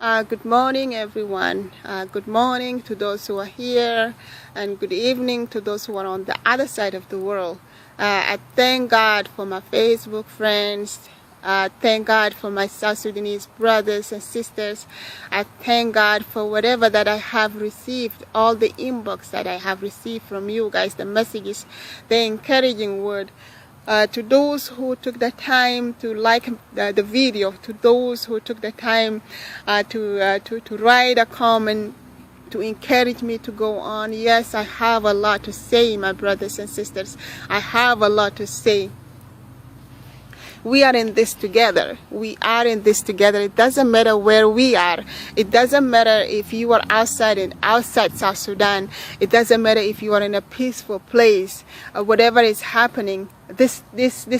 Good morning, everyone. Good morning to those who are here, and good evening to those who are on the other side of the world. I thank God for my Facebook friends. Thank God for my South Sudanese brothers and sisters. I thank God for whatever that I have received, all the inbox that I have received from you guys, the messages, the encouraging word. To those who took the time to like the video, to those who took the time to write a comment, to encourage me to go on. Yes, I have a lot to say, my brothers and sisters. I have a lot to say. We are in this together. We are in this together. It doesn't matter where we are. It doesn't matter if you are outside South Sudan. It doesn't matter if you are in a peaceful place. Whatever is happening, this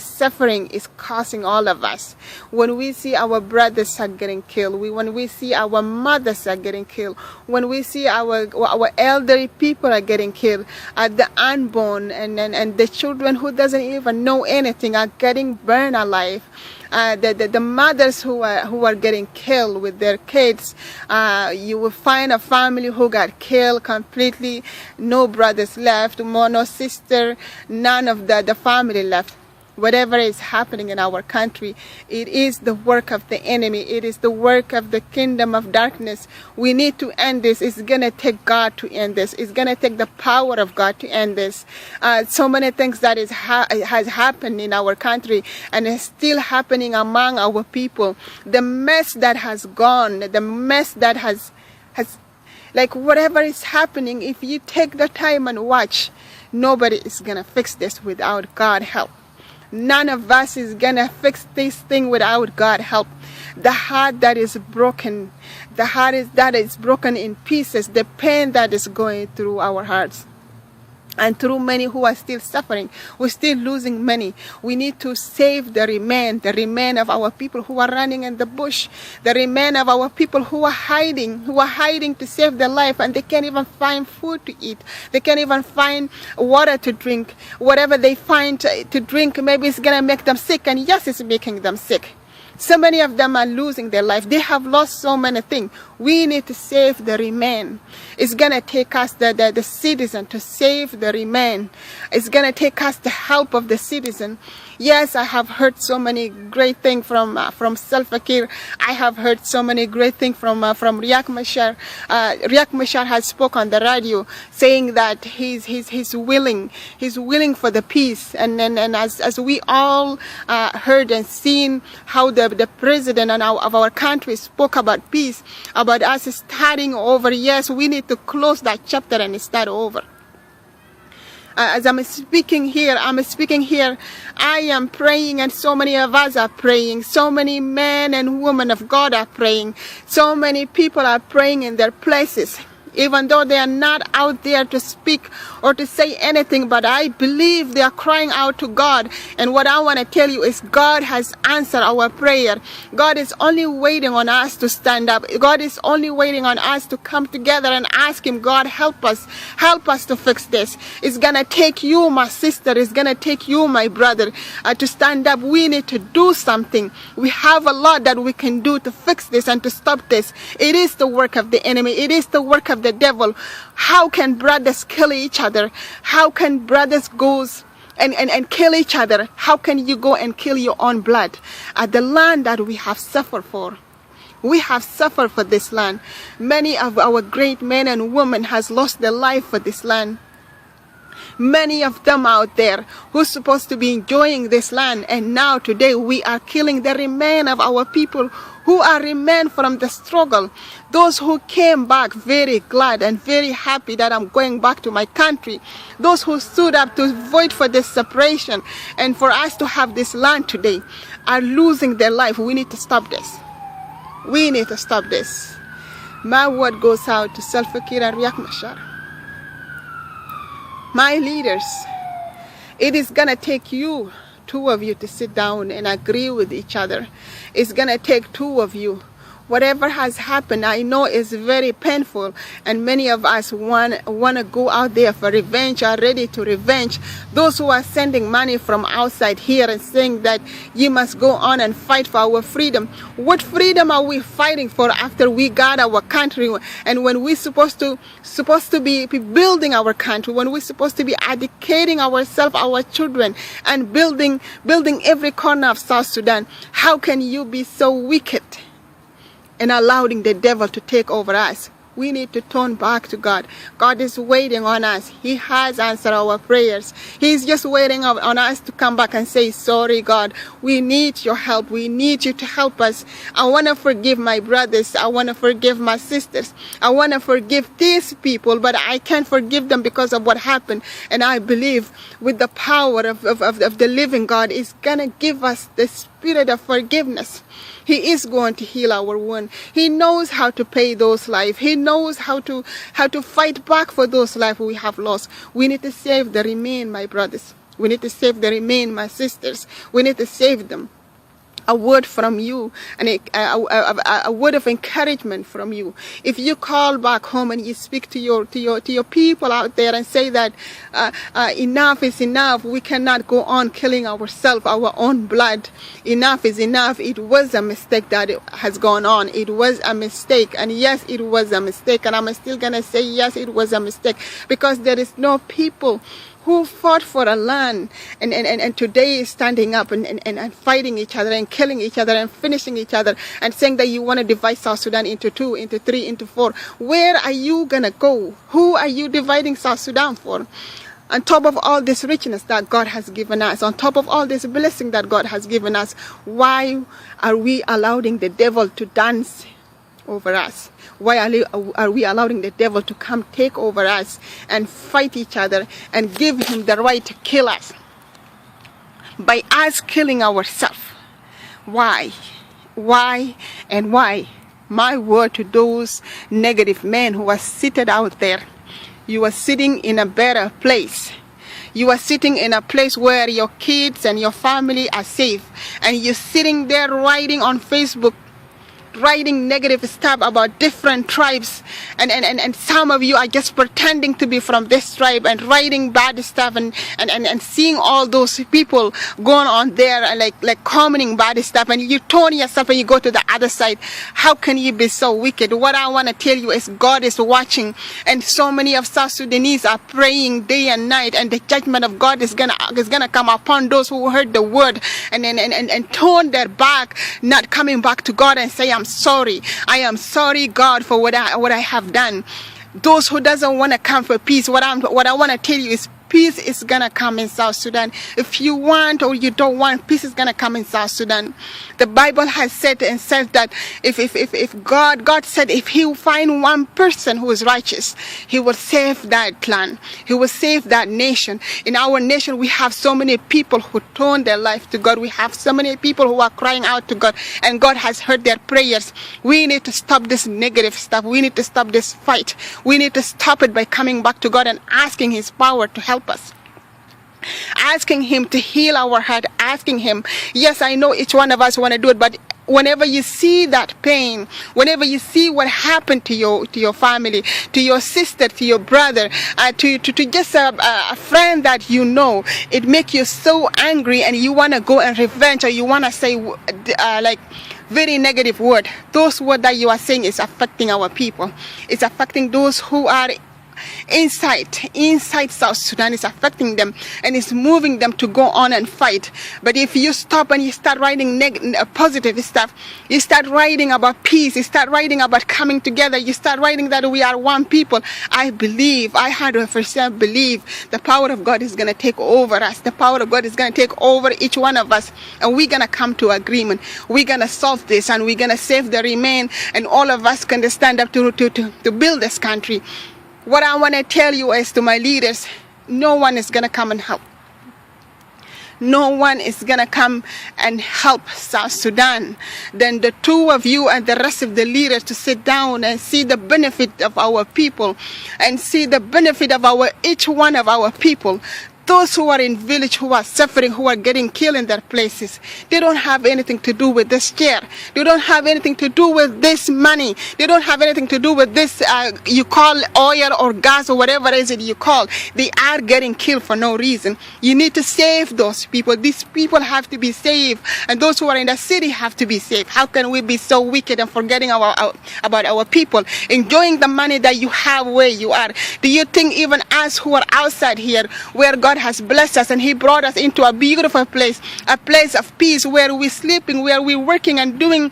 suffering is causing all of us. When we see our brothers are getting killed, when we see our mothers are getting killed, when we see our elderly people are getting killed, the unborn and the children who doesn't even know anything are getting burned alive. The mothers who are getting killed with their kids, you will find a family who got killed completely, no brothers left, no sister, none of the family left. Whatever is happening in our country, it is the work of the enemy. It is the work of the kingdom of darkness. We need to end this. It's going to take God to end this. It's going to take the power of God to end this. So many things that has happened in our country and is still happening among our people. The mess that has gone, the mess that has like whatever is happening, if you take the time and watch, nobody is going to fix this without God's help. None of us is gonna fix this thing without God's help. The heart that is broken, the heart that is broken in pieces, the pain that is going through our hearts. And through many who are still suffering, we're still losing many. We need to save the remain of our people who are running in the bush, the remain of our people who are hiding to save their life, and they can't even find food to eat. They can't even find water to drink. Whatever they find to drink, maybe it's gonna make them sick, and yes, it's making them sick. So many of them are losing their life. They have lost so many things. We need to save the remain. It's going to take us, the citizen, to save the remain. It's going to take us the help of the citizen. Yes, I have heard so many great things from Salva Kiir. I have heard so many great things from Riek Machar. Riek Machar has spoken on the radio saying that he's willing for the peace. And as we all heard and seen how the president of our country spoke about peace, about us starting over. Yes, we need to close that chapter and start over. As I'm speaking here, I am praying, and so many of us are praying. So many men and women of God are praying. So many people are praying in their places, even though they are not out there to speak or to say anything, but I believe they are crying out to God. And what I want to tell you is God has answered our prayer. God is only waiting on us to stand up. God is only waiting on us to come together and ask Him, God, help us to fix this. It's going to take you, my sister. It's going to take you, my brother, to stand up. We need to do something. We have a lot that we can do to fix this and to stop this. It is the work of the enemy. It is the work of the devil. How can brothers kill each other? How can brothers go and kill each other? How can you go and kill your own blood? The land that we have suffered for. We have suffered for this land. Many of our great men and women has lost their life for this land. Many of them out there who's supposed to be enjoying this land, and now today we are killing the remain of our people who are remain from the struggle. Those who came back very glad and very happy that I'm going back to my country. Those who stood up to vote for this separation and for us to have this land today are losing their life. We need to stop this. We need to stop this. My word goes out to Salva Kiir and Riek Machar. My leaders, it is going to take you, two of you, to sit down and agree with each other. It's going to take two of you Whatever has happened, I know is very painful, and many of us want to go out there for revenge, are ready to revenge. Those who are sending money from outside here and saying that you must go on and fight for our freedom. What freedom are we fighting for after we got our country, and when we're supposed to be building our country, when we're supposed to be educating ourselves, our children, and building every corner of South Sudan? How can you be so wicked and allowing the devil to take over us? We need to turn back to God. God is waiting on us. He has answered our prayers. He's just waiting on us to come back and say, sorry, God, we need your help. We need you to help us. I want to forgive my brothers. I want to forgive my sisters. I want to forgive these people, but I can't forgive them because of what happened. And I believe with the power of the living God is going to give us the spirit of forgiveness. He is going to heal our wound. He knows how to pay those lives. He knows how to fight back for those lives we have lost. We need to save the remain, my brothers. We need to save the remain, my sisters. We need to save them. A word from you, and a word of encouragement from you. If you call back home and you speak to your people out there and say that enough is enough, we cannot go on killing ourselves, our own blood. Enough is enough. It was a mistake that has gone on. It was a mistake, and yes, it was a mistake, and I'm still gonna say yes, it was a mistake, because there is no people who fought for a land and today is standing up and fighting each other and killing each other and finishing each other and saying that you want to divide South Sudan into 2, into 3, into 4. Where are you gonna go? Who are you dividing South Sudan for? On top of all this richness that God has given us, on top of all this blessing that God has given us, why are we allowing the devil to dance over us? Why are we allowing the devil to come take over us and fight each other and give him the right to kill us by us killing ourselves? Why? Why and why? My word to those negative men who are seated out there. You are sitting in a better place. You are sitting in a place where your kids and your family are safe, and you're sitting there writing on Facebook, writing negative stuff about different tribes, and some of you are just pretending to be from this tribe and writing bad stuff and seeing all those people going on there and like commenting bad stuff, and you turn yourself and you go to the other side. How can you be so wicked? What I want to tell you is God is watching, and so many of South Sudanese are praying day and night, and the judgment of God is gonna come upon those who heard the word and turn their back, not coming back to God and say, I'm sorry. I am sorry, God, for what I have done. Those who doesn't want to come for peace, what I want to tell you is peace is gonna come in South Sudan. If you want or you don't want, peace is gonna come in South Sudan. The Bible has said and says that if God said if he will find one person who is righteous, he will save that land. He will save that nation. In our nation, we have so many people who turn their life to God. We have so many people who are crying out to God, and God has heard their prayers. We need to stop this negative stuff. We need to stop this fight. We need to stop it by coming back to God and asking his power to help us, asking him to heal our heart, asking him. Yes, I know each one of us want to do it, but whenever you see that pain, whenever you see what happened to your family, to your sister, to your brother, to just a friend that you know, it makes you so angry, and you want to go and revenge, or you want to say like very negative word. Those words that you are saying is affecting our people. It's affecting those who are inside South Sudan. Is affecting them, and it's moving them to go on and fight. But if you stop and you start writing positive stuff, you start writing about peace, you start writing about coming together, you start writing that we are one people, I 100% believe the power of God is going to take over us. The power of God is going to take over each one of us, and we're going to come to agreement. We're going to solve this, and we're going to save the remain, and all of us can stand up to build this country. What I want to tell you is to my leaders, no one is going to come and help. No one is going to come and help South Sudan. Then the two of you and the rest of the leaders to sit down and see the benefit of our people, and see the benefit of each one of our people. those who are in village, who are suffering, who are getting killed in their places, they don't have anything to do with this chair. They don't have anything to do with this money. They don't have anything to do with this, you call oil or gas or whatever it is that you call. They are getting killed for no reason. You need to save those people. These people have to be saved. And those who are in the city have to be saved. How can we be so wicked and forgetting about our people, enjoying the money that you have where you are? Do you think even us who are outside here, where God has blessed us and He brought us into a beautiful place, a place of peace, where we're sleeping, where we're working and doing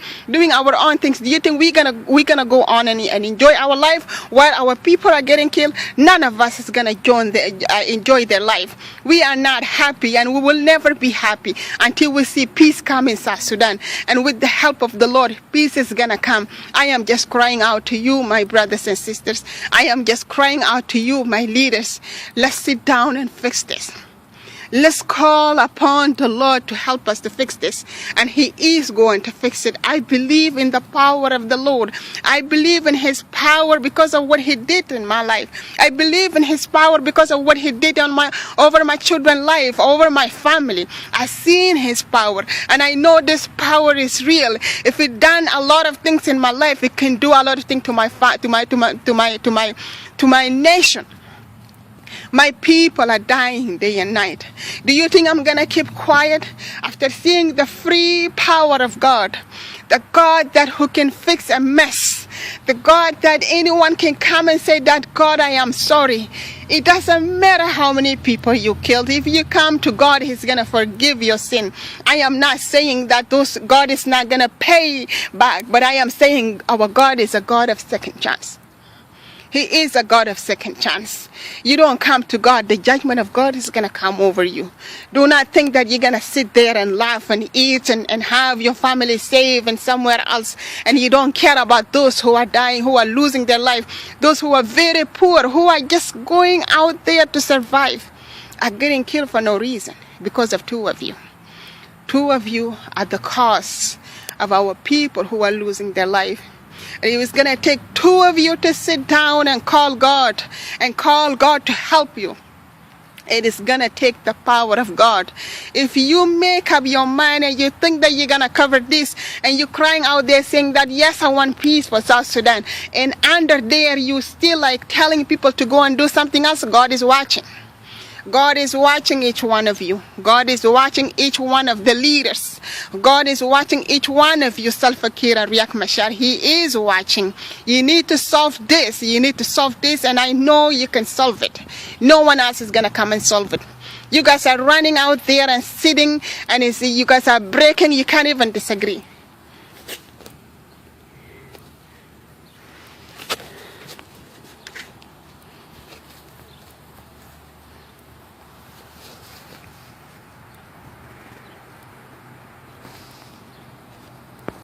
our own things, do you think we're gonna go on and enjoy our life while our people are getting killed? None of us is gonna enjoy their life. We are not happy, and we will never be happy until we see peace come in South Sudan. And with the help of the Lord, peace is gonna come. I am just crying out to you, my brothers and sisters. I am just crying out to you, my leaders. Let's sit down and fix this. Let's call upon the Lord to help us to fix this. And He is going to fix it. I believe in the power of the Lord. I believe in His power because of what He did in my life. I believe in His power because of what He did over my children's life, over my family. I've seen His power, and I know this power is real. If He done a lot of things in my life, He can do a lot of things to my nation. My people are dying day and night. Do you think I'm going to keep quiet after seeing the free power of God? The God who can fix a mess. The God that anyone can come and say that, God, I am sorry. It doesn't matter how many people you killed. If you come to God, He's going to forgive your sin. I am not saying that God is not going to pay back, but I am saying our God is a God of second chance. He is a God of second chance. You don't come to God, the judgment of God is going to come over you. Do not think that you're going to sit there and laugh and eat and have your family safe and somewhere else, and you don't care about those who are dying, who are losing their life, those who are very poor, who are just going out there to survive, are getting killed for no reason because of two of you. Two of you are the cause of our people who are losing their life. And it was going to take two of you to sit down and call God to help you. It is going to take the power of God. If you make up your mind and you think that you're going to cover this, and you're crying out there saying that, yes, I want peace for South Sudan, and under there you still like telling people to go and do something else, God is watching. God is watching each one of you. God is watching each one of the leaders. God is watching each one of you, Salva Kiir and Riek Machar. He is watching. You need to solve this. You need to solve this, and I know you can solve it. No one else is going to come and solve it. You guys are running out there and sitting, and you guys are breaking. You can't even disagree.